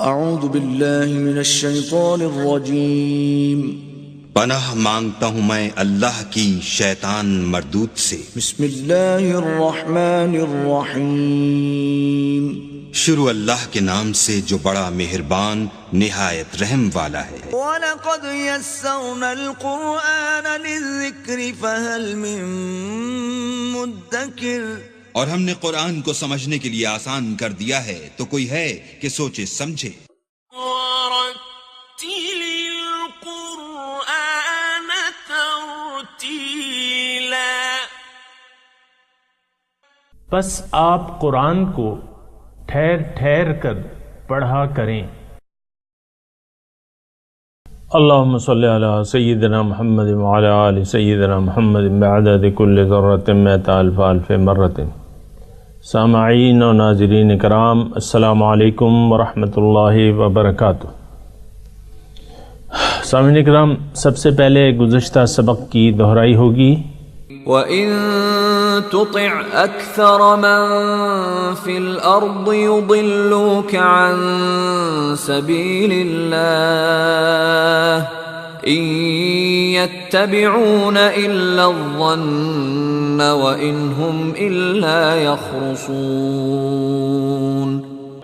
اعوذ باللہ من الشیطان الرجیم پناہ مانگتا ہوں میں اللہ کی شیطان مردود سے۔ بسم اللہ الرحمن الرحیم شروع اللہ کے نام سے جو بڑا مہربان نہایت رحم والا ہے۔ وَلَقَدْ يَسَّرْنَا الْقُرْآنَ لِلذِّكْرِ فَهَلْ مِن مُدَّكِرٍ، اور ہم نے قرآن کو سمجھنے کے لیے آسان کر دیا ہے، تو کوئی ہے کہ سوچے سمجھے۔ وَرَتِّلِ الْقُرْآنَ تَرْتِيلًا، پس آپ قرآن کو ٹھہر ٹھہر کر پڑھا کریں۔ اللہم صلی علی سیدنا محمد وعلی آل سیدنا محمد بعدد کل ذرۃ مئۃ الف الف مرۃ۔ سامعین و ناظرین کرام، السلام علیکم ورحمۃ اللہ وبرکاتہ۔ سامعین کرام، سب سے پہلے گزشتہ سبق کی دہرائی ہوگی۔ وَإِن تُطِعْ أَكْثَرَ مَن فِي الْأَرْضِ يُضِلُّوكَ عَن سَبِيلِ اللَّهِ إِن يَتَّبِعُونَ إِلَّا الظَّنَّ وَإِنْ هُمْ إِلَّا يَخْرُصُونَ۔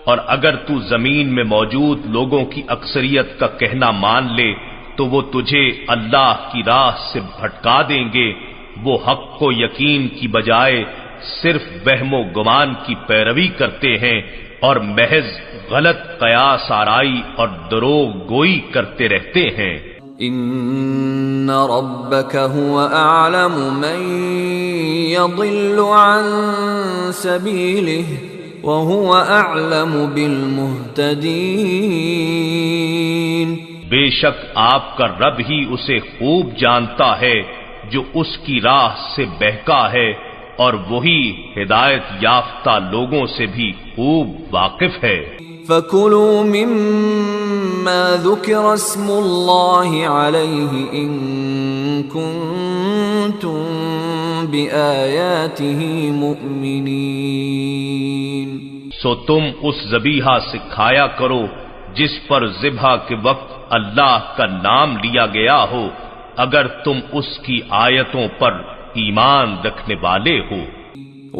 اور اگر تو زمین میں موجود لوگوں کی اکثریت کا کہنا مان لے تو وہ تجھے اللہ کی راہ سے بھٹکا دیں گے۔ وہ حق کو یقین کی بجائے صرف وہم و گمان کی پیروی کرتے ہیں اور محض غلط قیاس آرائی اور دروغ گوئی کرتے رہتے ہیں۔ ان ربک هو اعلم من يضل عن سبیلہ وهو اعلم بالمہتدین۔ بے شک آپ کا رب ہی اسے خوب جانتا ہے جو اس کی راہ سے بہکا ہے، اور وہی ہدایت یافتہ لوگوں سے بھی خوب واقف ہے۔ فَكُلُوا مِمَّا ذُكِرَ اسْمُ اللَّهِ عَلَيْهِ إِن كُنتُم بِآيَاتِهِ مُؤْمِنِينَ۔ سو تم اس ذبیحہ سے کھایا کرو جس پر ذبح کے وقت اللہ کا نام لیا گیا ہو، اگر تم اس کی آیتوں پر ایمان رکھنے والے ہو۔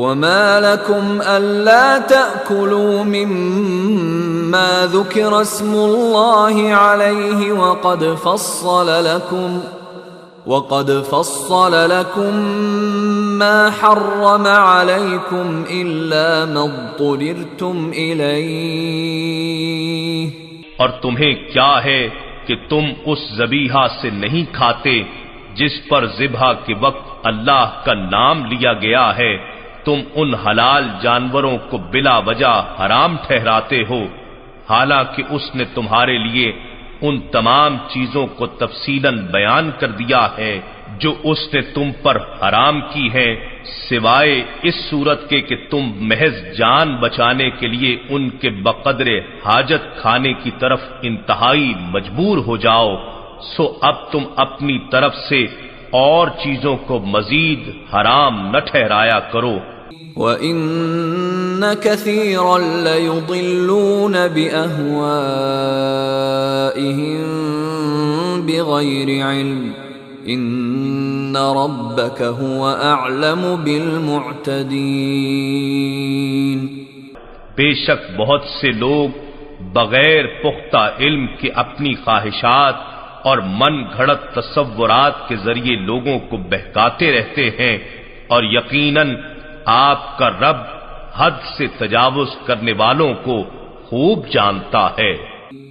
وَمَا لَكُمْ أَلَّا تَأْكُلُوا مِمَّا ذُكِرَ اسْمُ اللَّهِ عَلَيْهِ وَقَدْ فَصَّلَ لَكُم مَّا حَرَّمَ عَلَيْكُمْ إِلَّا مَا اضْطُرِرْتُمْ إِلَيْهِ۔ اور تمہیں کیا ہے کہ تم اس ذبیحہ سے نہیں کھاتے جس پر ذبح کے وقت اللہ کا نام لیا گیا ہے، تم ان حلال جانوروں کو بلا وجہ حرام ٹھہراتے ہو، حالانکہ اس نے تمہارے لیے ان تمام چیزوں کو تفصیلاً بیان کر دیا ہے جو اس نے تم پر حرام کی ہیں، سوائے اس صورت کے کہ تم محض جان بچانے کے لیے ان کے بقدر حاجت کھانے کی طرف انتہائی مجبور ہو جاؤ، سو اب تم اپنی طرف سے اور چیزوں کو مزید حرام نہ ٹھہرایا کرو۔ وَإِنَّ كَثِيرًا لَيُضِلُّونَ بِأَهْوَائِهِمْ بِغَيْرِ عِلْمٍ ان ربک هو اعلم بالمعتدین۔ بے شک بہت سے لوگ بغیر پختہ علم کے اپنی خواہشات اور من گھڑت تصورات کے ذریعے لوگوں کو بہکاتے رہتے ہیں، اور یقیناً آپ کا رب حد سے تجاوز کرنے والوں کو خوب جانتا ہے۔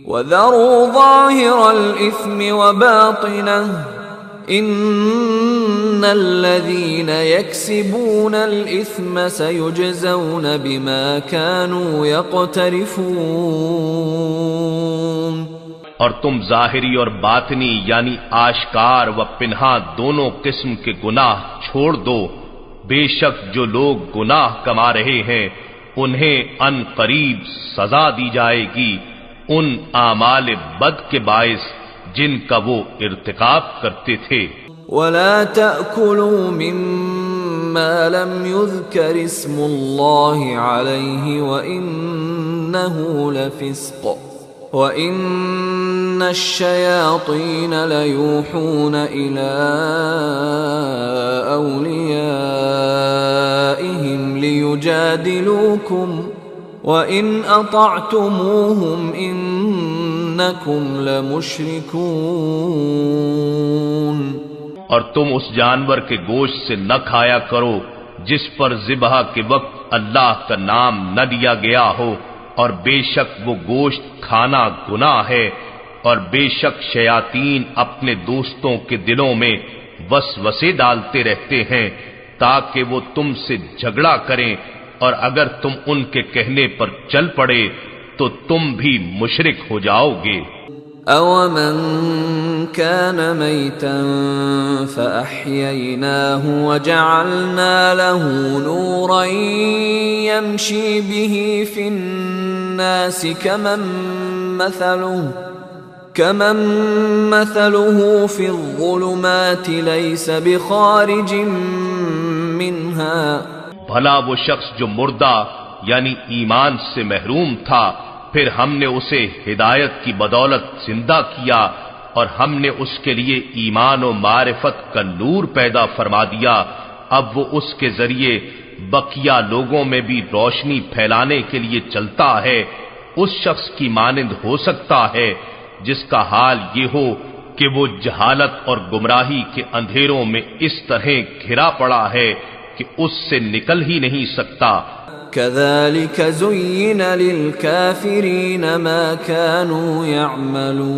وَذَرُوا ظَاهِرَ الْإِثْمِ وَبَاطِنَهُ ان الذين يكسبون الاثم سيجزون بما كانوا يقترفون۔ اور تم ظاہری اور باطنی یعنی آشکار و پنہاں دونوں قسم کے گناہ چھوڑ دو، بے شک جو لوگ گناہ کما رہے ہیں انہیں ان قریب سزا دی جائے گی ان اعمال بد کے باعث جن کا وہ ارتکاب کرتے تھے۔ وَلَا تَأْكُلُوا مِمَّا لَمْ يُذْكَرِ اسْمُ اللَّهِ عَلَيْهِ وَإِنَّهُ لَفِسْقٌ وَإِنَّ الشَّيَاطِينَ لَيُوحُونَ إِلَىٰ أَوْلِيَائِهِمْ لِيُجَادِلُوكُمْ وَإِنْ أَطَعْتُمُوهُمْ إِنَّكُمْ لَمُشْرِكُونَ۔ اور تم اس جانور کے گوشت سے نہ کھایا کرو جس پر ذبح کے وقت اللہ کا نام نہ لیا گیا ہو، اور بے شک وہ گوشت کھانا گناہ ہے، اور بے شک شیاطین اپنے دوستوں کے دلوں میں وسوسے ڈالتے رہتے ہیں تاکہ وہ تم سے جھگڑا کریں، اور اگر تم ان کے کہنے پر چل پڑے تو تم بھی مشرک ہو جاؤ گے۔ أَوَمَنْ كَانَ مَيْتًا فَأَحْيَيْنَاهُ وَجَعَلْنَا لَهُ نُورًا يَمْشِي بِهِ فِي النَّاسِ كَمَنْ مَثَلُهُ فِي الظُّلُمَاتِ لَيْسَ بِخَارِجٍ مِّنْهَا۔ بھلا وہ شخص جو مردہ یعنی ایمان سے محروم تھا، پھر ہم نے اسے ہدایت کی بدولت زندہ کیا، اور ہم نے اس کے لیے ایمان و معرفت کا نور پیدا فرما دیا، اب وہ اس کے ذریعے بقیہ لوگوں میں بھی روشنی پھیلانے کے لیے چلتا ہے۔ اس شخص کی مانند ہو سکتا ہے جس کا حال یہ ہو کہ وہ جہالت اور گمراہی کے اندھیروں میں اس طرح گھرا پڑا ہے کہ اس سے نکل ہی نہیں سکتا۔ كَذَلِكَ زُيِّنَ لِلْكَافِرِينَ مَا كَانُوا يَعْمَلُونَ۔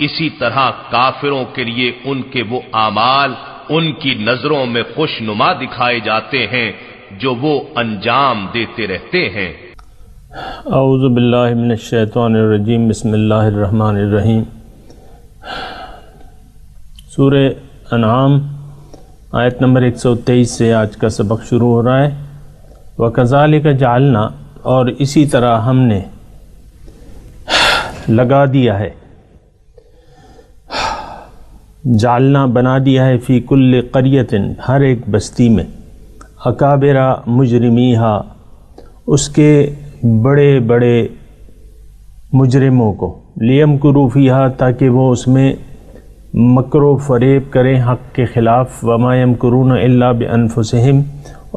اسی طرح کافروں کے لیے ان کے وہ اعمال ان کی نظروں میں خوش نما دکھائے جاتے ہیں جو وہ انجام دیتے رہتے ہیں۔ اعوذ باللہ من الشیطان الرجیم، بسم اللہ الرحمن الرحیم۔ سورہ انعام آیت نمبر 123 سے آج کا سبق شروع ہو رہا ہے۔ وَكَذَلِكَ جَعَلْنَا، اور اسی طرح ہم نے لگا دیا ہے، جعلنا بنا دیا ہے، فی کل قریۃ، ہر ایک بستی میں، اکابر مجرمیہا، اس کے بڑے بڑے مجرموں کو، لیمکروا فیہا، تاکہ وہ اس میں مکر و فریب کریں حق کے خلاف، وما یمکرون الا بانفسہم،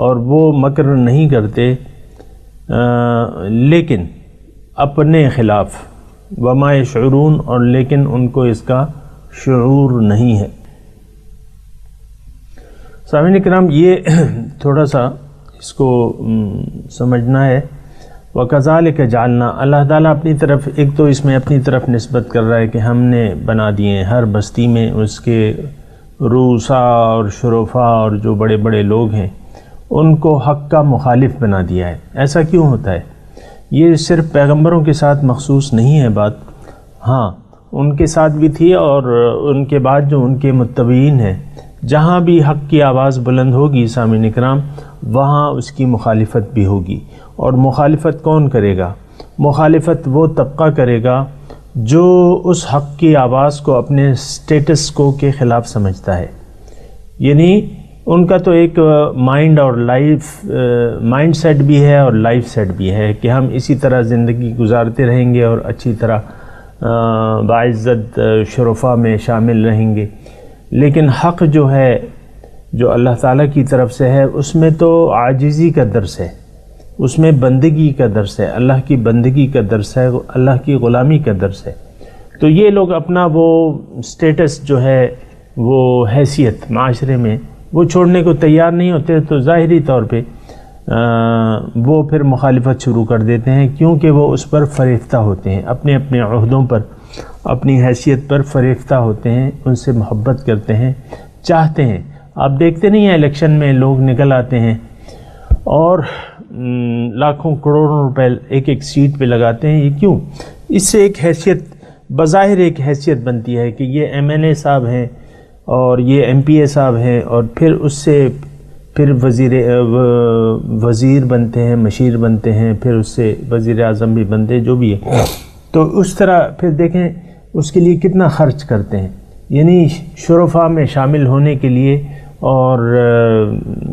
اور وہ مکر نہیں کرتے لیکن اپنے خلاف، وما یشعرون، اور لیکن ان کو اس کا شعور نہیں ہے۔ سامعین کرام، یہ تھوڑا سا اس کو سمجھنا ہے۔ وَكَذَلِكَ جَعَلْنَا، اللہ تعالیٰ اپنی طرف، ایک تو اس میں اپنی طرف نسبت کر رہا ہے کہ ہم نے بنا دیے ہیں ہر بستی میں اس کے رؤساء اور شرفاء اور جو بڑے بڑے لوگ ہیں ان کو حق کا مخالف بنا دیا ہے۔ ایسا کیوں ہوتا ہے؟ یہ صرف پیغمبروں کے ساتھ مخصوص نہیں ہے بات، ہاں ان کے ساتھ بھی تھی، اور ان کے بعد جو ان کے متبعین ہیں، جہاں بھی حق کی آواز بلند ہوگی سامعین کرام، وہاں اس کی مخالفت بھی ہوگی۔ اور مخالفت کون کرے گا؟ مخالفت وہ طبقہ کرے گا جو اس حق کی آواز کو اپنے سٹیٹس کو کے خلاف سمجھتا ہے۔ یعنی ان کا تو ایک مائنڈ اور مائنڈ سیٹ بھی ہے اور لائف سیٹ بھی ہے کہ ہم اسی طرح زندگی گزارتے رہیں گے اور اچھی طرح باعزت شرفاء میں شامل رہیں گے۔ لیکن حق جو ہے، جو اللہ تعالیٰ کی طرف سے ہے، اس میں تو عاجزی کا درس ہے، اس میں بندگی کا درس ہے، اللہ کی بندگی کا درس ہے، اللہ کی غلامی کا درس ہے۔ تو یہ لوگ اپنا وہ سٹیٹس جو ہے، وہ حیثیت معاشرے میں، وہ چھوڑنے کو تیار نہیں ہوتے، تو ظاہری طور پہ وہ پھر مخالفت شروع کر دیتے ہیں، کیونکہ وہ اس پر فریفتہ ہوتے ہیں، اپنے اپنے عہدوں پر، اپنی حیثیت پر فریفتہ ہوتے ہیں، ان سے محبت کرتے ہیں، چاہتے ہیں۔ آپ دیکھتے نہیں ہیں الیکشن میں لوگ نکل آتے ہیں اور لاکھوں کروڑوں روپے ایک ایک سیٹ پہ لگاتے ہیں۔ یہ کیوں؟ اس سے ایک حیثیت، بظاہر ایک حیثیت بنتی ہے کہ یہ MLA صاحب ہیں اور یہ MPA صاحب ہیں، اور پھر اس سے پھر وزیر بنتے ہیں، مشیر بنتے ہیں، پھر اس سے وزیر اعظم بھی بنتے ہیں، جو بھی ہے۔ تو اس طرح پھر دیکھیں اس کے لیے کتنا خرچ کرتے ہیں، یعنی شرفاء میں شامل ہونے کے لیے۔ اور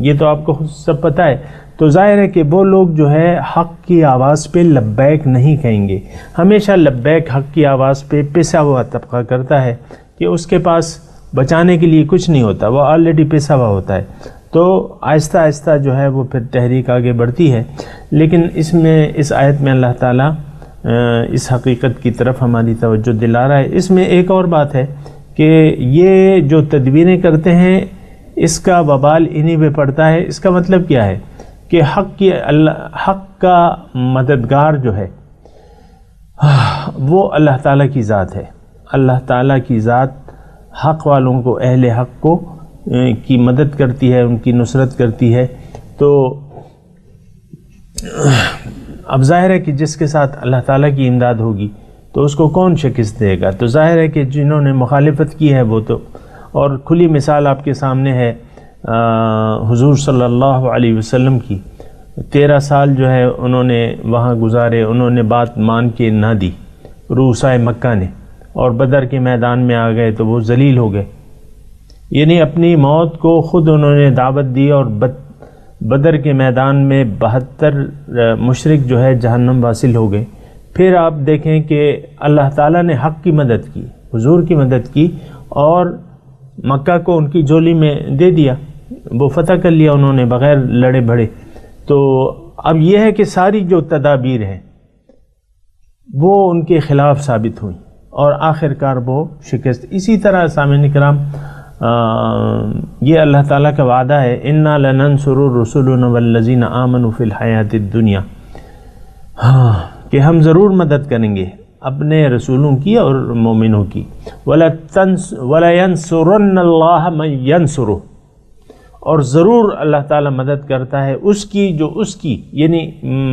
یہ تو آپ کو سب پتہ ہے، تو ظاہر ہے کہ وہ لوگ جو ہے حق کی آواز پہ لبیک نہیں کہیں گے. ہمیشہ لبیک حق کی آواز پہ پسا ہوا طبقہ کرتا ہے کہ اس کے پاس بچانے کے لیے کچھ نہیں ہوتا، وہ آلریڈی پسا ہوا ہوتا ہے. تو آہستہ آہستہ جو ہے وہ پھر تحریک آگے بڑھتی ہے. لیکن اس آیت میں اللہ تعالیٰ اس حقیقت کی طرف ہماری توجہ دلا رہا ہے. اس میں ایک اور بات ہے کہ یہ جو تدبیریں کرتے ہیں اس کا وبال انہی پہ پڑتا ہے. اس کا مطلب کیا ہے کہ حق کا مددگار جو ہے وہ اللہ تعالیٰ کی ذات ہے. اللہ تعالیٰ کی ذات حق والوں کو، اہل حق کو کی مدد کرتی ہے، ان کی نصرت کرتی ہے. تو اب ظاہر ہے کہ جس کے ساتھ اللہ تعالیٰ کی امداد ہوگی تو اس کو کون شکست دے گا؟ تو ظاہر ہے کہ جنہوں نے مخالفت کی ہے وہ تو، اور کھلی مثال آپ کے سامنے ہے حضور صلی اللہ علیہ وسلم کی. 13 سال جو ہے انہوں نے وہاں گزارے، انہوں نے بات مان کے نہ دی رؤسائے مکہ نے، اور بدر کے میدان میں آ گئے تو وہ ذلیل ہو گئے. یعنی اپنی موت کو خود انہوں نے دعوت دی، اور بدر کے میدان میں 72 مشرک جو ہے جہنم واصل ہو گئے. پھر آپ دیکھیں کہ اللہ تعالیٰ نے حق کی مدد کی، حضور کی مدد کی، اور مکہ کو ان کی جولی میں دے دیا، وہ فتح کر لیا انہوں نے بغیر لڑے بھڑے. تو اب یہ ہے کہ ساری جو تدابیر ہیں وہ ان کے خلاف ثابت ہوئیں، اور آخر کار وہ شکست. اسی طرح سامعین کرام یہ اللہ تعالیٰ کا وعدہ ہے، اِنَّا لَنَنْصُرُ رُسُلُنَا وَالَّذِينَ آمَنُوا فِي الْحَيَاةِ الدُّنْيَا، کہ ہم ضرور مدد کریں گے اپنے رسولوں کی اور مومنوں کی. وَلَيَنْصُرَنَّ اللَّهَ مَنْ يَنْصُرُهُ، اور ضرور اللہ تعالیٰ مدد کرتا ہے اس کی جو اس کی یعنی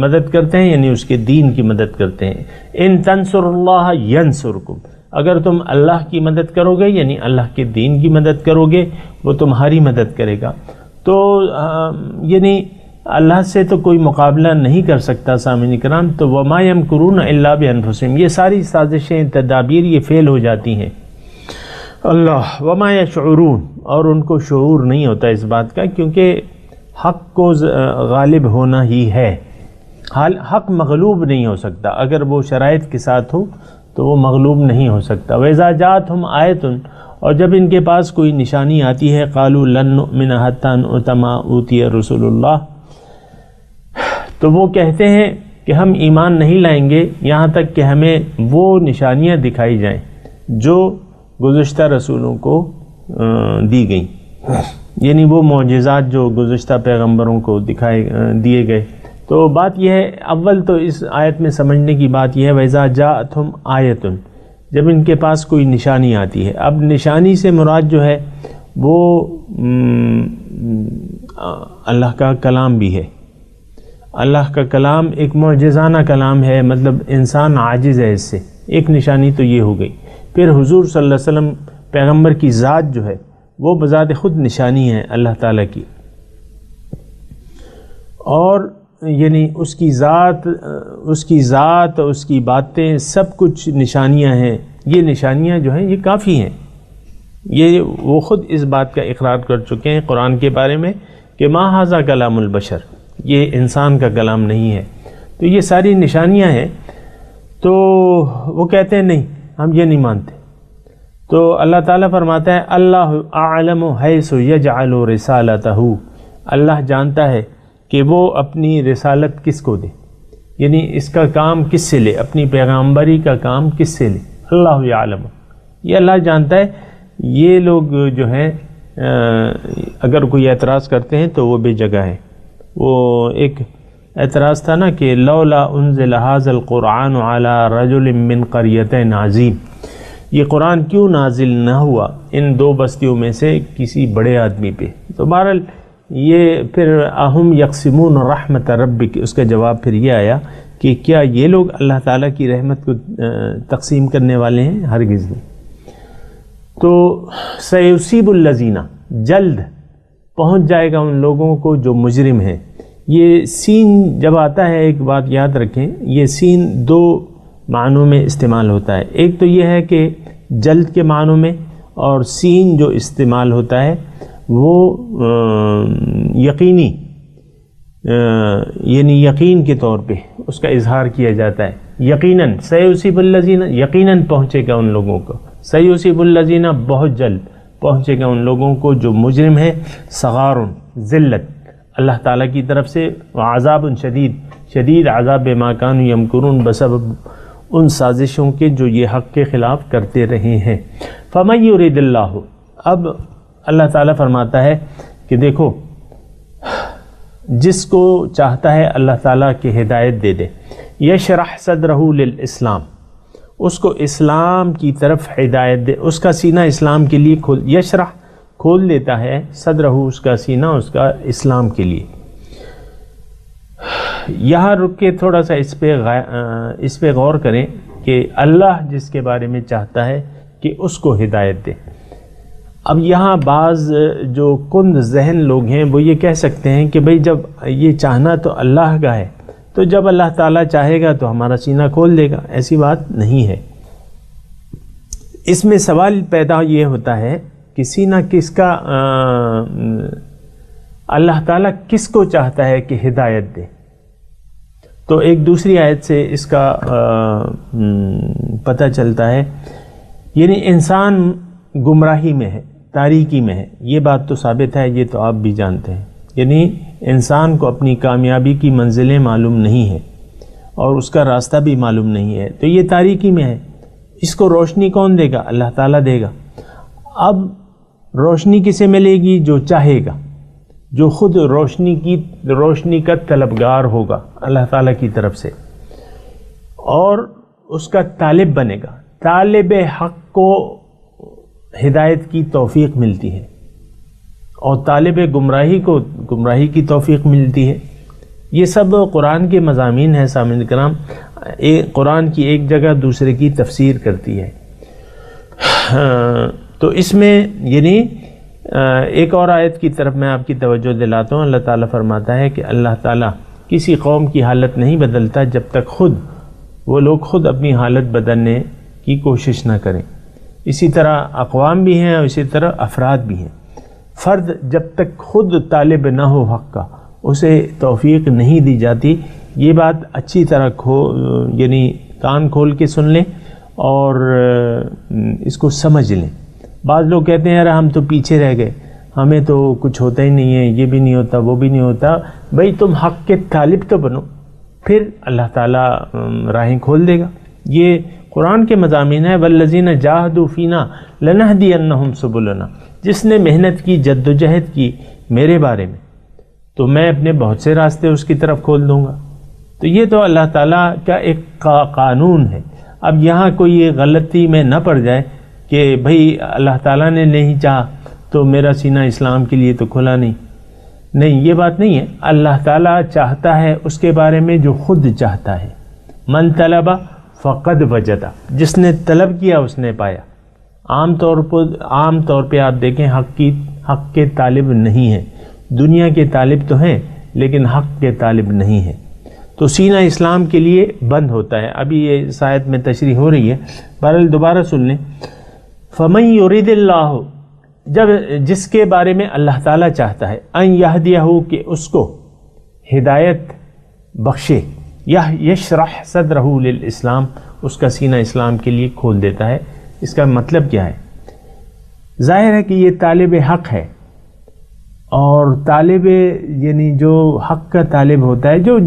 مدد کرتے ہیں، یعنی اس کے دین کی مدد کرتے ہیں. اِن تَنْصُرُ اللَّهَ يَنْصُرْكُمْ، اگر تم اللہ کی مدد کرو گے یعنی اللہ کے دین کی مدد کرو گے وہ تمہاری مدد کرے گا. تو یعنی اللہ سے تو کوئی مقابلہ نہیں کر سکتا سامعین کرام. تو وَمَا يَمْكُرُونَ إِلَّا بِأَنفُسِهِمْ، یہ ساری سازشیں، تدابیر یہ فیل ہو جاتی ہیں. اللہ وَمَا يَشْعُرُونَ، اور ان کو شعور نہیں ہوتا اس بات کا، کیونکہ حق کو غالب ہونا ہی ہے. حق مغلوب نہیں ہو سکتا، اگر وہ شرائط کے ساتھ ہو تو وہ مغلوب نہیں ہو سکتا. وَإِذَا جَاءَتْهُمْ آیَةٌ، اور جب ان کے پاس کوئی نشانی آتی ہے، قَالُوا لَن نُؤْمِنَ حَتَّىٰ نُؤْتَ مَا أُوتِيَ رُسُلُ اللَّهِ، تو وہ کہتے ہیں کہ ہم ایمان نہیں لائیں گے یہاں تک کہ ہمیں وہ نشانیاں دکھائی جائیں جو گزشتہ رسولوں کو دی گئیں، یعنی وہ معجزات جو گزشتہ پیغمبروں کو دیے گئے. تو بات یہ ہے، اول تو اس آیت میں سمجھنے کی بات یہ ہے وَإِذَا جَاءَتْهُمْ آیَةٌ، جب ان کے پاس کوئی نشانی آتی ہے. اب نشانی سے مراد جو ہے وہ اللہ کا کلام بھی ہے. اللہ کا کلام ایک معجزانہ کلام ہے، مطلب انسان عاجز ہے اس سے. ایک نشانی تو یہ ہو گئی. پھر حضور صلی اللہ علیہ وسلم پیغمبر کی ذات جو ہے وہ بذات خود نشانی ہے اللہ تعالیٰ کی، اور یعنی اس کی ذات، اس کی باتیں، سب کچھ نشانیاں ہیں. یہ نشانیاں جو ہیں یہ کافی ہیں. یہ وہ خود اس بات کا اقرار کر چکے ہیں قرآن کے بارے میں کہ ما ھذا کلام البشر، یہ انسان کا کلام نہیں ہے. تو یہ ساری نشانیاں ہیں. تو وہ کہتے ہیں نہیں، ہم یہ نہیں مانتے. تو اللہ تعالیٰ فرماتا ہے اللہ اعلم حیث یجعل رسالتہ، اللہ جانتا ہے کہ وہ اپنی رسالت کس کو دے، یعنی اس کا کام کس سے لے، اپنی پیغمبری کا کام کس سے لے. اللہ یعلم، یہ اللہ جانتا ہے. یہ لوگ جو ہیں اگر کوئی اعتراض کرتے ہیں تو وہ بے جگہ ہے. وہ ایک اعتراض تھا نا کہ لولا انزل ھذا القرآن علی رجل من قریتین عظیم، یہ قرآن کیوں نازل نہ ہوا ان دو بستیوں میں سے کسی بڑے آدمی پہ. تو بہرحال یہ پھر اہم یقسمون رحمت ربک، اس کا جواب پھر یہ آیا کہ کیا یہ لوگ اللہ تعالیٰ کی رحمت کو تقسیم کرنے والے ہیں؟ ہرگز نہیں. تو سیصیب الذین، جلد پہنچ جائے گا ان لوگوں کو جو مجرم ہیں. یہ سین جب آتا ہے، ایک بات یاد رکھیں، یہ سین دو معنوں میں استعمال ہوتا ہے. ایک تو یہ ہے کہ جلد کے معنوں میں، اور سین جو استعمال ہوتا ہے وہ یقینی، یعنی یقین کے طور پہ اس کا اظہار کیا جاتا ہے. یقیناً سیصیب الذین، یقیناً پہنچے گا ان لوگوں کو، سیصیب الذین بہت جلد پہنچے گا ان لوگوں کو جو مجرم ہے، صغار ذلت اللہ تعالیٰ کی طرف سے، عذاب شدید، شدید عذاب بما کانوا یمکرون، بسبب ان سازشوں کے جو یہ حق کے خلاف کرتے رہے ہیں. فمن یرید اللہ، اب اللہ تعالیٰ فرماتا ہے کہ دیکھو جس کو چاہتا ہے اللہ تعالیٰ کی ہدایت دے دے، یشرح صدرہ للاسلام، اس کو اسلام کی طرف ہدایت دے، اس کا سینہ اسلام کے لیے یشرح کھول دیتا ہے، صدرہ اس کا سینہ اس کا اسلام کے لیے. یہاں رک کے تھوڑا سا اس پہ غور کریں کہ اللہ جس کے بارے میں چاہتا ہے کہ اس کو ہدایت دے. اب یہاں بعض جو کند ذہن لوگ ہیں وہ یہ کہہ سکتے ہیں کہ بھئی جب یہ چاہنا تو اللہ کا ہے، تو جب اللہ تعالیٰ چاہے گا تو ہمارا سینہ کھول دے گا. ایسی بات نہیں ہے. اس میں سوال پیدا یہ ہوتا ہے کہ سینہ کس کا، اللہ تعالیٰ کس کو چاہتا ہے کہ ہدایت دے. تو ایک دوسری آیت سے اس کا پتہ چلتا ہے، یعنی انسان گمراہی میں ہے، تاریکی میں ہے، یہ بات تو ثابت ہے، یہ تو آپ بھی جانتے ہیں. یعنی انسان کو اپنی کامیابی کی منزلیں معلوم نہیں ہیں اور اس کا راستہ بھی معلوم نہیں ہے، تو یہ تاریکی میں ہے. اس کو روشنی کون دے گا؟ اللہ تعالیٰ دے گا. اب روشنی کسے ملے گی؟ جو چاہے گا، جو خود روشنی کا طلبگار ہوگا اللہ تعالیٰ کی طرف سے، اور اس کا طالب بنے گا. طالب حق کو ہدایت کی توفیق ملتی ہے اور طالب گمراہی کو گمراہی کی توفیق ملتی ہے. یہ سب قرآن کے مضامین ہیں سامعین کرام. قرآن کی ایک جگہ دوسرے کی تفسیر کرتی ہے. تو اس میں یعنی ایک اور آیت کی طرف میں آپ کی توجہ دلاتا ہوں. اللہ تعالیٰ فرماتا ہے کہ اللہ تعالیٰ کسی قوم کی حالت نہیں بدلتا جب تک وہ لوگ خود اپنی حالت بدلنے کی کوشش نہ کریں. اسی طرح اقوام بھی ہیں اور اسی طرح افراد بھی ہیں. فرد جب تک خود طالب نہ ہو حق کا، اسے توفیق نہیں دی جاتی. یہ بات اچھی طرح یعنی کان کھول کے سن لیں اور اس کو سمجھ لیں. بعض لوگ کہتے ہیں یار ہم تو پیچھے رہ گئے، ہمیں تو کچھ ہوتا ہی نہیں ہے، یہ بھی نہیں ہوتا، وہ بھی نہیں ہوتا. بھئی تم حق کے طالب تو بنو، پھر اللہ تعالیٰ راہیں کھول دے گا. یہ قرآن کے مضامین ہے. والذین جاہدوا فینا لنہدینہم سبلنا، جس نے محنت کی، جد و جہد کی میرے بارے میں، تو میں اپنے بہت سے راستے اس کی طرف کھول دوں گا. تو یہ تو اللہ تعالیٰ کا ایک قانون ہے. اب یہاں کوئی یہ غلطی میں نہ پڑ جائے کہ بھئی اللہ تعالیٰ نے نہیں چاہا تو میرا سینہ اسلام کے لیے تو کھلا نہیں. نہیں، یہ بات نہیں ہے. اللہ تعالیٰ چاہتا ہے اس کے بارے میں جو خود چاہتا ہے. من طلب فقد وجد، جس نے طلب کیا اس نے پایا. عام طور پہ آپ دیکھیں حق کے طالب نہیں ہیں. دنیا کے طالب تو ہیں لیکن حق کے طالب نہیں ہیں. تو سینہ اسلام کے لیے بند ہوتا ہے. ابھی یہ آیت میں تشریح ہو رہی ہے، بہرحال دوبارہ سن لیں. فمن یرید اللہ، جس کے بارے میں اللہ تعالیٰ چاہتا ہے، ان یہدیہ، کہ اس کو ہدایت بخشے، یشرح صدرہ للاسلام، اس کا سینہ اسلام کے لیے کھول دیتا ہے. اس کا مطلب کیا ہے؟ ظاہر ہے کہ یہ طالب حق ہے، اور طالب یعنی جو حق کا طالب ہوتا ہے، جو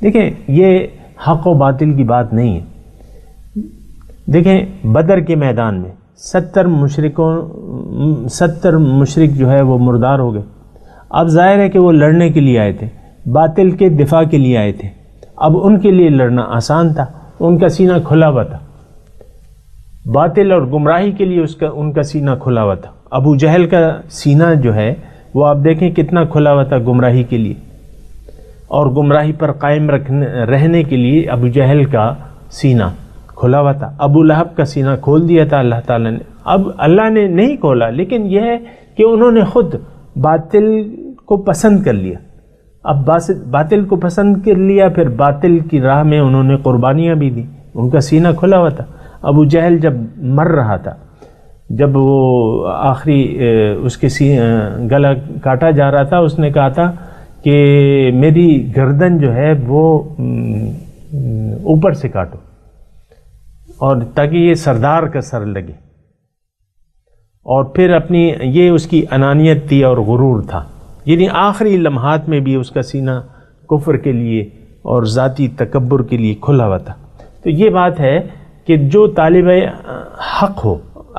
دیکھیں یہ حق و باطل کی بات نہیں ہے. دیکھیں بدر کے میدان میں 70 مشرک جو ہے وہ مردار ہو گئے. اب ظاہر ہے کہ وہ لڑنے کے لیے آئے تھے، باطل کے دفاع کے لیے آئے تھے. اب ان کے لیے لڑنا آسان تھا، ان کا سینہ کھلا ہوا تھا. باطل اور گمراہی کے لیے ان کا سینہ کھلا ہوا تھا. ابو جہل کا سینہ جو ہے وہ آپ دیکھیں کتنا کھلا ہوا تھا گمراہی کے لیے، اور گمراہی پر قائم رہنے کے لیے ابو جہل کا سینہ کھلا ہوا تھا. ابو لہب کا سینہ کھول دیا تھا اللہ تعالیٰ نے. اب اللہ نے نہیں کھولا، لیکن یہ ہے کہ انہوں نے خود باطل کو پسند کر لیا. اب باطل کو پسند کر لیا، پھر باطل کی راہ میں انہوں نے قربانیاں بھی دیں. ان کا سینہ کھلا ہوا تھا. ابو جہل جب مر رہا تھا، جب وہ آخری اس کے گلا کاٹا جا رہا تھا، اس نے کہا تھا کہ میری گردن جو ہے وہ اوپر سے کاٹو، اور تاکہ یہ سردار کا سر لگے. اور پھر اپنی یہ اس کی انانیت تھی اور غرور تھا، یعنی آخری لمحات میں بھی اس کا سینہ کفر کے لیے اور ذاتی تکبر کے لیے کھلا ہوا تھا. تو یہ بات ہے کہ جو طالب حق ہو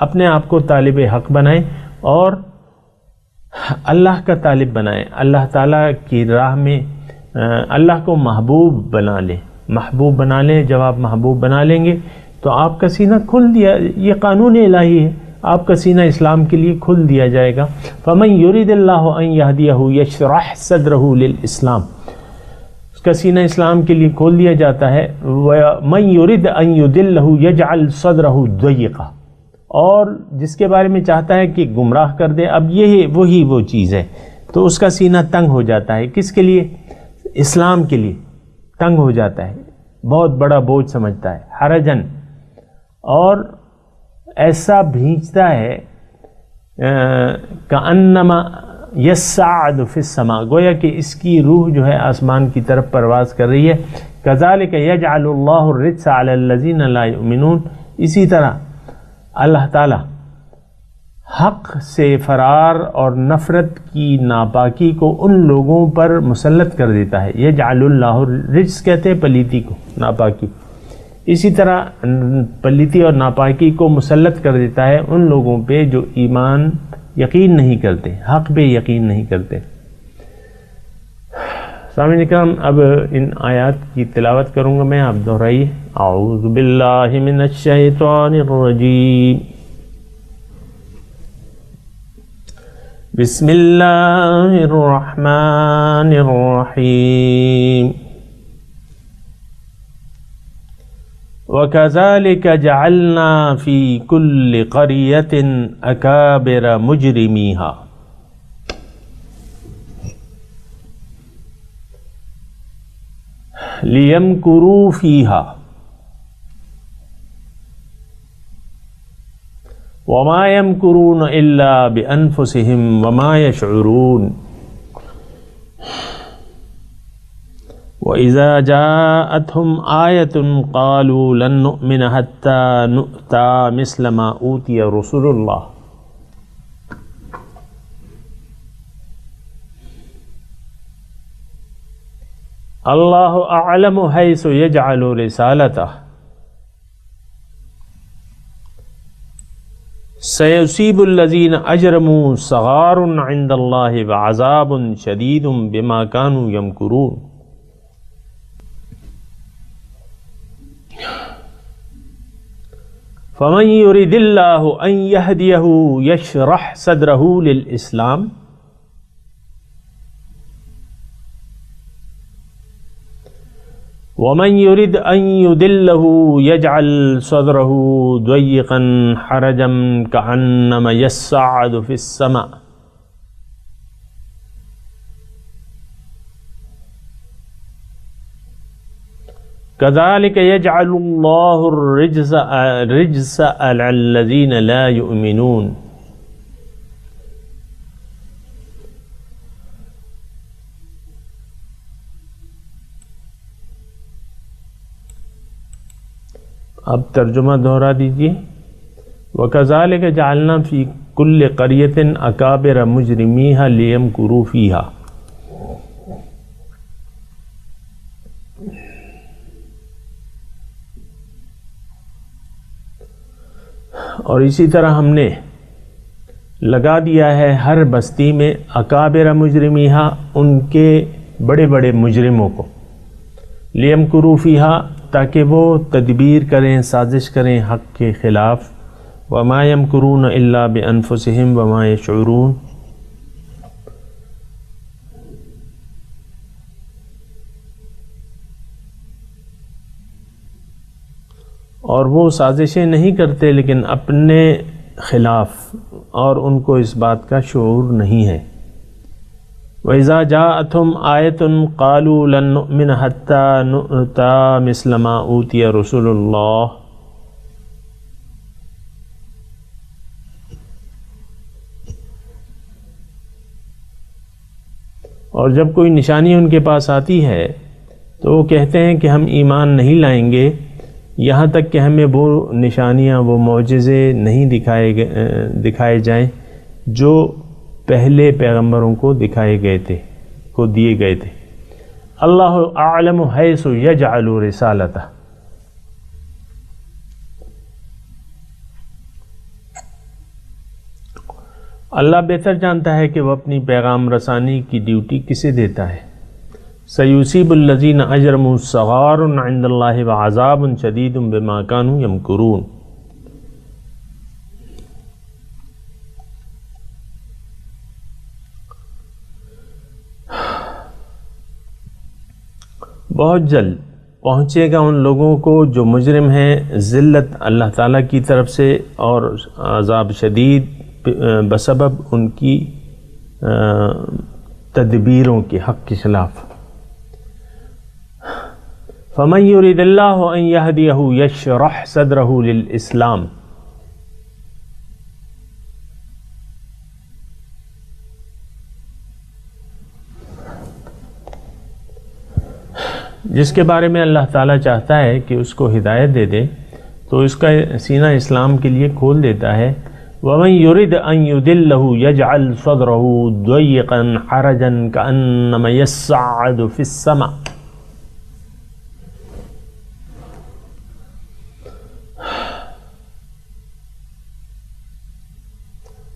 اپنے آپ کو طالب حق بنائے اور اللہ کا طالب بنائے، اللہ تعالیٰ کی راہ میں اللہ کو محبوب بنا لیں. محبوب بنا لیں. جب آپ محبوب بنا لیں گے تو آپ کا سینہ کھل دیا، یہ قانون الہی ہے، آپ کا سینہ اسلام کے لیے کھل دیا جائے گا. فَمَن يُرِدِ اللَّهُ أَن يَهْدِيَهُ يَشْرَحْ صَدْرَهُ لِلْإِسْلَامِ، اس کا سینہ اسلام کے لیے کھول دیا جاتا ہے. وَمَن يُرِدْ أَن يُضِلَّهُ يَجْعَلْ صَدْرَهُ ضَيِّقًا، اور جس کے بارے میں چاہتا ہے کہ گمراہ کر دے، اب یہ وہی وہ چیز ہے، تو اس کا سینہ تنگ ہو جاتا ہے. کس کے لیے؟ اسلام کے لیے تنگ ہو جاتا ہے، بہت بڑا بوجھ سمجھتا ہے، حرجن، اور ایسا بھینچتا ہے کأنما یصعد فی السماء، گویا کہ اس کی روح جو ہے آسمان کی طرف پرواز کر رہی ہے. کذالک یجعل اللہ الرجس علی الذین لا یؤمنون، اسی طرح اللہ تعالی حق سے فرار اور نفرت کی ناپاکی کو ان لوگوں پر مسلط کر دیتا ہے. یجعل اللہ الرجس کہتے ہیں پلیتی کو، ناپاکی. اسی طرح پلیتی اور ناپاکی کو مسلط کر دیتا ہے ان لوگوں پہ جو ایمان یقین نہیں کرتے، حق پہ یقین نہیں کرتے. سامعین اکرام، اب ان آیات کی تلاوت کروں گا میں، آپ دہرائیے. اعوذ باللہ من الشیطان الرجیم، بسم اللہ الرحمن الرحیم. وَكَذَلِكَ جَعَلْنَا فِي كُلِّ قَرْيَةٍ أَكَابِرَ مُجْرِمِيهَا لِيَمْكُرُوا فِيهَا وَمَا يَمْكُرُونَ إِلَّا بِأَنفُسِهِمْ وَمَا يَشْعُرُونَ. وَإِذَا جَاءَتْهُمْ آيَةٌ قَالُوا لَن نُّؤْمِنَ حَتَّى نُؤْتَىٰ مِثْلَ مَا أُوتِيَ رُسُلُ اللَّهِ اللَّهُ أَعْلَمُ حَيْثُ يَجْعَلُ رِسَالَتَهُ سَيُصِيبُ الَّذِينَ أَجْرَمُوا صَغَارٌ عِندَ اللَّهِ وَعَذَابٌ شَدِيدٌ بِمَا كَانُوا يَمْكُرُونَ. فَمَن يُرِدِ اللَّهُ أَن يَهْدِيَهُ يَشْرَحْ صَدْرَهُ لِلْإِسْلَامِ وَمَن يُرِدْ أَن يُضِلَّهُ يَجْعَلْ صَدْرَهُ ضَيِّقًا حَرَجًا كَأَنَّمَا يَصَّعَّدُ فِي السَّمَاءِ. كذلك يجعل الله الرجس على الذين لا يؤمنون. اب ترجمہ دہرا دیجیے. وَكَذَلِكَ جَعَلْنَا فِي كُلِّ قَرْيَةٍ أَكَابِرَ مُجْرِمِيهَا لِيَمْكُرُوا فِيهَا. اور اسی طرح ہم نے لگا دیا ہے ہر بستی میں اکابر مجرمیہا، ان کے بڑے بڑے مجرموں کو، لیمکروا فیہا، تاکہ وہ تدبیر کریں، سازش کریں حق کے خلاف. وما یمکرون الا بانفسہم وما یشعرون. اور وہ سازشیں نہیں کرتے لیکن اپنے خلاف، اور ان کو اس بات کا شعور نہیں ہے. وَإِذَا جَاءَتْهُمْ آيَةٌ قَالُوا لَن نُّؤْمِنَ حَتَّى نُؤْتَىٰ مِثْلَ مَا أُوتِيَ رُسُلُ اللَّهِ. اور جب کوئی نشانی ان کے پاس آتی ہے تو وہ کہتے ہیں کہ ہم ایمان نہیں لائیں گے یہاں تک کہ ہمیں وہ نشانیاں، وہ معجزے نہیں دکھائے جائیں جو پہلے پیغمبروں کو دیے گئے تھے۔ اللہ اعلم حیث یجعل رسالتہ، اللہ بہتر جانتا ہے کہ وہ اپنی پیغام رسانی کی ڈیوٹی کسے دیتا ہے۔ سیصیب الذین اجرموا صغار عند اللہ وعذاب شدید بما کانوا یمکرون۔ بہت جلد پہنچے گا ان لوگوں کو جو مجرم ہیں ذلت اللہ تعالیٰ کی طرف سے اور عذاب شدید بسبب ان کی تدبیروں کے حق کے خلاف۔ فمن یرید اللہ ان یہدیہ یشرح صدرہ للاسلام، جس کے بارے میں اللہ تعالیٰ چاہتا ہے کہ اس کو ہدایت دے دے تو اس کا سینہ اسلام کے لیے کھول دیتا ہے۔ وَمَن يُرِدْ أَن يُضِلَّهُ يَجْعَلْ صَدْرَهُ ضَيِّقًا حَرَجًا كَأَنَّمَا يَصَّعَّدُ فِي السَّمَاءِ۔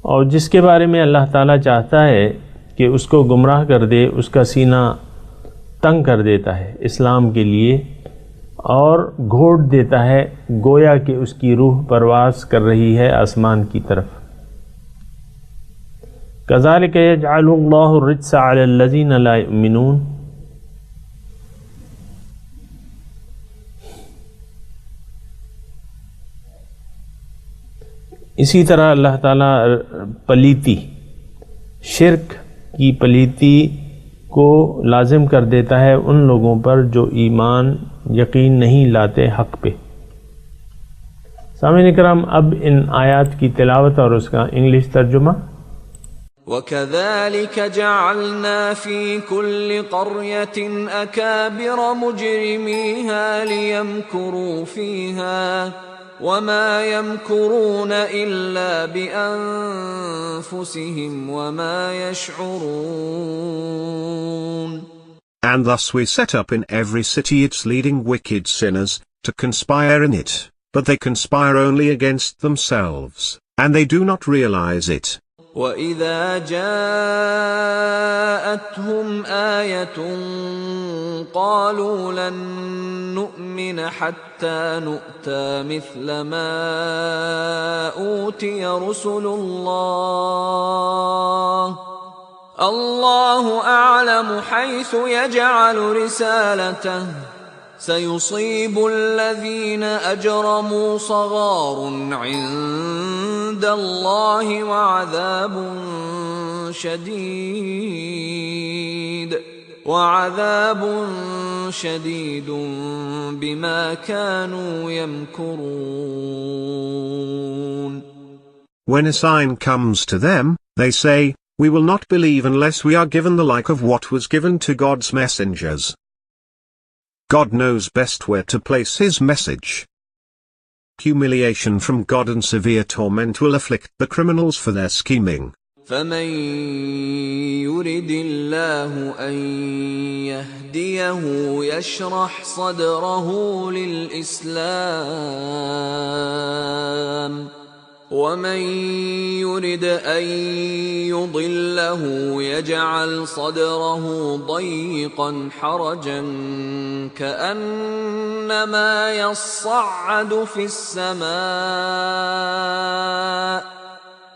اور جس کے بارے میں اللہ تعالیٰ چاہتا ہے کہ اس کو گمراہ کر دے، اس کا سینہ تنگ کر دیتا ہے اسلام کے لیے اور گھوٹ دیتا ہے گویا کہ اس کی روح پرواز کر رہی ہے آسمان کی طرف۔ کذالک یجعل اللہ الرجس علی الذین لا یؤمنون، اسی طرح اللہ تعالیٰ پلیتی، شرک کی پلیتی کو لازم کر دیتا ہے ان لوگوں پر جو ایمان یقین نہیں لاتے حق پہ۔ سامعین کرام، اب ان آیات کی تلاوت اور اس کا انگلش ترجمہ۔ وَكَذَلِكَ جَعَلْنَا فِي كُلِّ قَرْيَةٍ أَكَابِرَ مُجْرِمِيهَا لِيَمْكُرُوا فِيهَا وَمَا يَمْكُرُونَ إِلَّا بِأَنفُسِهِمْ وَمَا يَشْعُرُونَ. And thus we set up in every city its leading wicked sinners, to conspire in it, but they conspire only against themselves, and they do not realize it. وَإِذَا جَاءَتْهُمْ آيَةٌ قَالُوا لَن نُّؤْمِنَ حَتَّى نُؤْتَى مِثْلَ مَا أُوتِيَ رُسُلُ اللَّهُ أَعْلَمُ حَيْثُ يَجْعَلُ رِسَالَتَهُ سَيُصِيبُ الَّذِينَ أَجْرَمُوا صَغَارٌ عِندَ اللَّهِ وَعَذَابٌ شَدِيدٌ بِمَا كَانُوا يَمْكُرُونَ. When a sign comes to them, they say, "We will not believe unless we are given the like of what was given to God's messengers." God knows best where to place His message. Humiliation from God and severe torment will afflict the criminals for their scheming. فَمَن يُرِدِ اللَّهُ أَن يَهْدِيَهُ يَشْرَحْ صَدْرَهُ لِلْإِسْلَامِ وَمَن يُرِدْ أَن يُضِلَّهُ يَجْعَلْ صَدْرَهُ ضَيِّقًا حَرَجًا كَأَنَّمَا يَصَّعَّدُ فِي السَّمَاءِ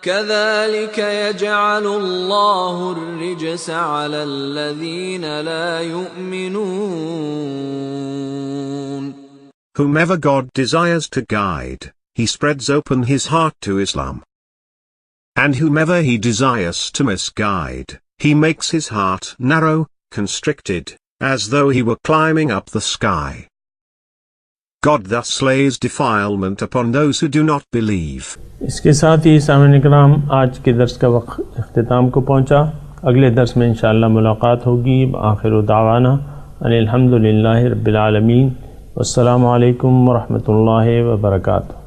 كَذَلِكَ يَجْعَلُ اللَّهُ الرِّجْسَ عَلَى الَّذِينَ لَا يُؤْمِنُونَ. Whomever God desires to guide, He spreads open his heart to Islam. And whomever He desires to misguide, He makes his heart narrow, constricted, as though he were climbing up the sky. God thus lays defilement upon those who do not believe. اس کے ساتھ ہی سامعین کرام آج کے درس کا وقت اختتام کو پہنچا۔ اگلے درس میں انشاءاللہ ملاقات ہوگی. آخر دعوانا ان الحمد للہ رب العالمین. والسلام علیکم ورحمۃ اللہ وبرکاتہ.